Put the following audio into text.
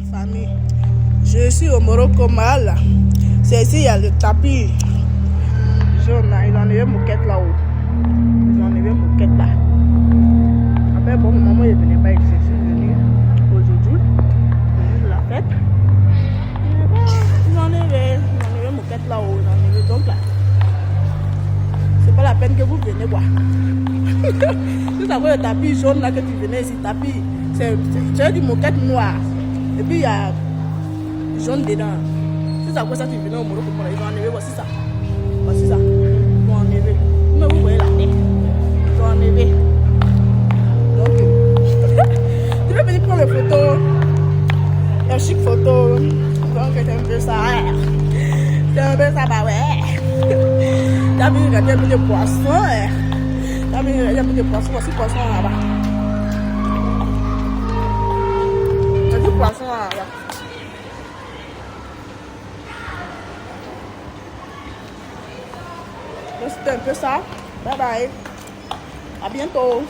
ma famille. Je suis au Morocco Mal. C'est ici, il y a le tapis jaune. Ils ont enlevé moquette là-haut. Ils ont enlevé moquette là. Après, bon, maman ne venait pas ici. Je suis venue aujourd'hui. De la fête. Ils ont enlevé moquette là-haut. Ils ont enlevé donc là. C'est pas la peine que vous venez quoi. Si ça veut le tapis jaune là que tu venais ici, tapis, c'est du moquette noire. Et puis il y a jaune dedans. Si ça veut ça, tu venais au Morocco, ils ont enlevé, voici ça. Voici ça. Ils ont enlevé. Mais vous voyez la tête. Ils ont enlevé. Donc, tu peux venir prendre les photos. Il y a une chic photo. Donc c'est un peu ça. C'est un peu ça, bah ouais. T'as vu, il y a un peu de poisson. T'as vu, il y a un peu de poisson. Voici poisson là-bas. Il y a du poisson là-bas. Donc c'était un peu ça. Bye bye. À bientôt.